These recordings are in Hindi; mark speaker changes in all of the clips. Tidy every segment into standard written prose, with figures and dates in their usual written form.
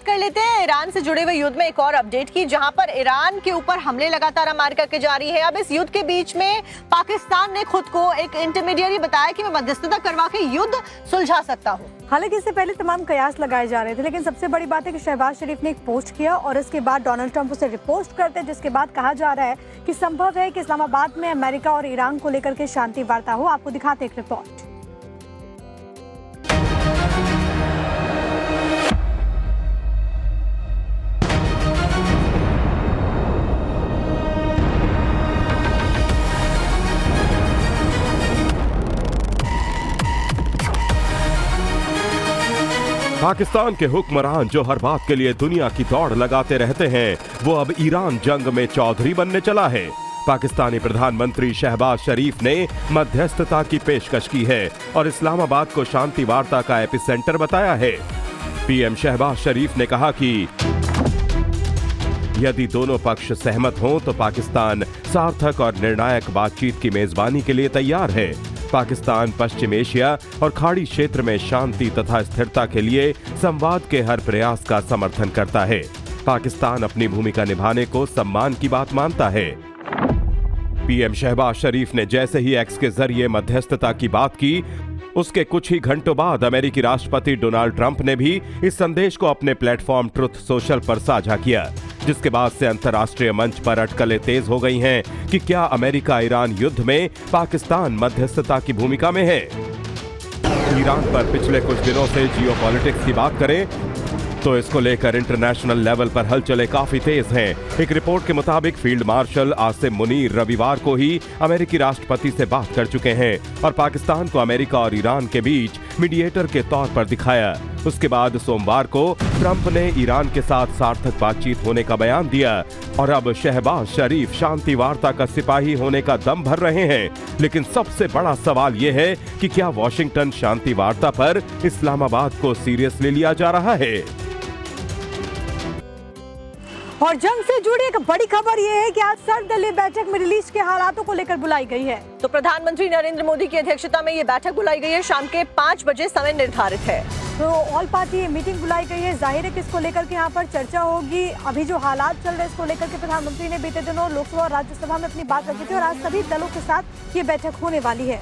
Speaker 1: कर लेते हैं ईरान से जुड़े हुए युद्ध में एक और अपडेट की, जहां पर ईरान के ऊपर हमले लगातार अमेरिका के जारी है। अब इस युद्ध के बीच में पाकिस्तान ने खुद को एक इंटरमीडिएट बताया कि मैं मध्यस्थता करवा के युद्ध सुलझा सकता हूं।
Speaker 2: हालांकि इससे पहले तमाम कयास लगाए जा रहे थे, लेकिन सबसे बड़ी बात है कि शहबाज शरीफ ने एक पोस्ट किया और इसके बाद डोनाल्ड ट्रंप उसे रिपोस्ट करते, जिसके बाद कहा जा रहा है कि संभव है कि इस्लामाबाद में अमेरिका और ईरान को लेकर के शांति वार्ता हो। आपको दिखाते एक रिपोर्ट।
Speaker 3: पाकिस्तान के हुक्मरान जो हर बात के लिए दुनिया की दौड़ लगाते रहते हैं, वो अब ईरान जंग में चौधरी बनने चला है। पाकिस्तानी प्रधानमंत्री शहबाज शरीफ ने मध्यस्थता की पेशकश की है और इस्लामाबाद को शांति वार्ता का एपिसेंटर बताया है। पीएम शहबाज शरीफ ने कहा कि यदि दोनों पक्ष सहमत हों तो पाकिस्तान सार्थक और निर्णायक बातचीत की मेजबानी के लिए तैयार है। पाकिस्तान पश्चिम एशिया और खाड़ी क्षेत्र में शांति तथा स्थिरता के लिए संवाद के हर प्रयास का समर्थन करता है। पाकिस्तान अपनी भूमिका निभाने को सम्मान की बात मानता है। पीएम शहबाज शरीफ ने जैसे ही एक्स के जरिए मध्यस्थता की बात की, उसके कुछ ही घंटों बाद अमेरिकी राष्ट्रपति डोनाल्ड ट्रंप ने भी इस संदेश को अपने प्लेटफॉर्म ट्रुथ सोशल पर साझा किया, जिसके बाद से अंतर्राष्ट्रीय मंच पर अटकलें तेज हो गई हैं कि क्या अमेरिका ईरान युद्ध में पाकिस्तान मध्यस्थता की भूमिका में है। ईरान पर पिछले कुछ दिनों से जियोपॉलिटिक्स की बात करें तो इसको लेकर इंटरनेशनल लेवल पर हलचलें काफी तेज हैं। एक रिपोर्ट के मुताबिक फील्ड मार्शल आसिम मुनीर रविवार को ही अमेरिकी राष्ट्रपति से बात कर चुके हैं और पाकिस्तान को अमेरिका और ईरान के बीच मीडिएटर के तौर पर दिखाया। उसके बाद सोमवार को ट्रंप ने ईरान के साथ सार्थक बातचीत होने का बयान दिया और अब शहबाज शरीफ शांति वार्ता का सिपाही होने का दम भर रहे हैं। लेकिन सबसे बड़ा सवाल यह है कि क्या वॉशिंगटन शांति वार्ता पर इस्लामाबाद को सीरियसली लिया जा रहा है।
Speaker 2: और जंग से जुड़ी एक बड़ी खबर यह है कि आज सर्वदलीय बैठक मिडिल ईस्ट के हालातों को लेकर बुलाई गई है।
Speaker 1: तो प्रधानमंत्री नरेंद्र मोदी की अध्यक्षता में ये बैठक बुलाई गई है। शाम के 5 बजे समय निर्धारित है।
Speaker 2: तो ऑल पार्टी मीटिंग बुलाई गई है। जाहिर है कि इसको लेकर के यहाँ पर चर्चा होगी। अभी जो हालात चल रहे हैं इसको लेकर के प्रधानमंत्री ने बीते दिनों लोकसभा और राज्यसभा में अपनी बात रखी थी और आज सभी दलों के साथ ये बैठक होने वाली है।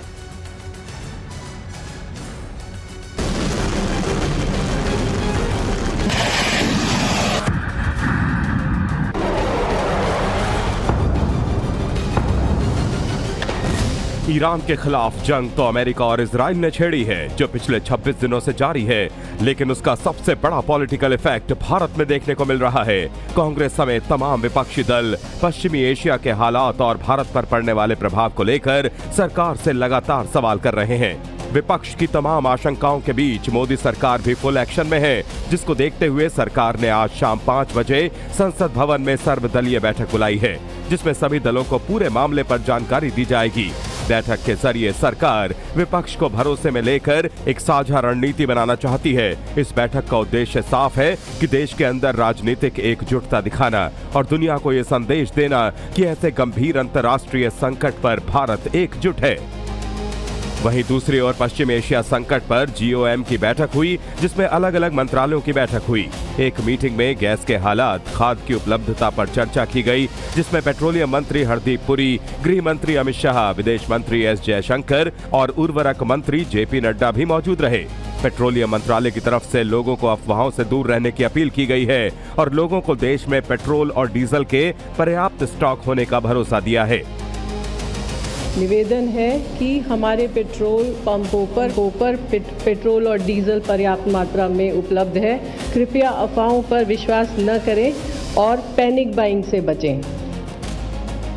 Speaker 3: ईरान के खिलाफ जंग तो अमेरिका और इजराइल ने छेड़ी है, जो पिछले 26 दिनों से जारी है, लेकिन उसका सबसे बड़ा पॉलिटिकल इफेक्ट भारत में देखने को मिल रहा है। कांग्रेस समेत तमाम विपक्षी दल पश्चिमी एशिया के हालात और भारत पर पड़ने वाले प्रभाव को लेकर सरकार से लगातार सवाल कर रहे हैं। विपक्ष की तमाम आशंकाओं के बीच मोदी सरकार भी फुल एक्शन में है, जिसको देखते हुए सरकार ने आज शाम 5 बजे संसद भवन में सर्वदलीय बैठक बुलाई है, जिसमें सभी दलों को पूरे मामले पर जानकारी दी जाएगी। बैठक के जरिए सरकार विपक्ष को भरोसे में लेकर एक साझा रणनीति बनाना चाहती है। इस बैठक का उद्देश्य साफ है कि देश के अंदर राजनीतिक एकजुटता दिखाना और दुनिया को ये संदेश देना कि ऐसे गंभीर अंतर्राष्ट्रीय संकट पर भारत एकजुट है। वहीं दूसरी ओर पश्चिम एशिया संकट पर GOM की बैठक हुई, जिसमें अलग अलग मंत्रालयों की बैठक हुई। एक मीटिंग में गैस के हालात, खाद की उपलब्धता पर चर्चा की गई, जिसमें पेट्रोलियम मंत्री हरदीप पुरी, गृह मंत्री अमित शाह, विदेश मंत्री S जयशंकर और उर्वरक मंत्री JP नड्डा भी मौजूद रहे। पेट्रोलियम मंत्रालय की तरफ से लोगों को अफवाहों से दूर रहने की अपील की गई है और लोगों को देश में पेट्रोल और डीजल के पर्याप्त स्टॉक होने का भरोसा दिया है।
Speaker 4: निवेदन है कि हमारे पेट्रोल पंपों पर पेट्रोल और डीजल पर्याप्त मात्रा में उपलब्ध है। कृपया अफवाहों पर विश्वास न करें और पैनिक बाइंग से बचें।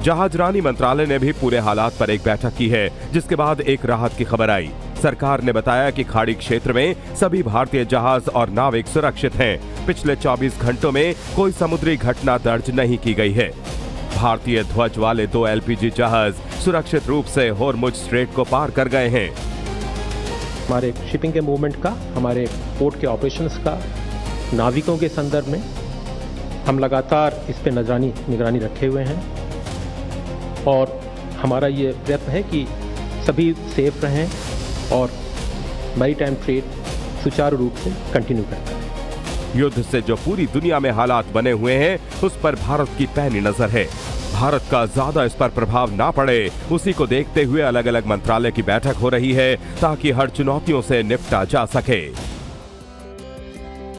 Speaker 3: जहाजरानी मंत्रालय ने भी पूरे हालात पर एक बैठक की है, जिसके बाद एक राहत की खबर आई। सरकार ने बताया कि खाड़ी क्षेत्र में सभी भारतीय जहाज और नाविक सुरक्षित हैं। पिछले 24 घंटों में कोई समुद्री घटना दर्ज नहीं की गई है। भारतीय ध्वज वाले 2 LPG जहाज सुरक्षित रूप से होर्मुज स्ट्रेट को पार कर गए हैं।
Speaker 5: हमारे शिपिंग के मूवमेंट का, हमारे पोर्ट के ऑपरेशंस का, नाविकों के संदर्भ में हम लगातार इस पे निगरानी रखे हुए हैं और हमारा ये प्रयत्न है कि सभी सेफ रहें और मैरीटाइम ट्रेड सुचारू रूप से कंटिन्यू करता है।
Speaker 3: युद्ध से जो पूरी दुनिया में हालात बने हुए हैं, उस पर भारत की पैनी नजर है। भारत का ज्यादा इस पर प्रभाव ना पड़े, उसी को देखते हुए अलग अलग मंत्रालय की बैठक हो रही है ताकि हर चुनौतियों से निपटा जा सके।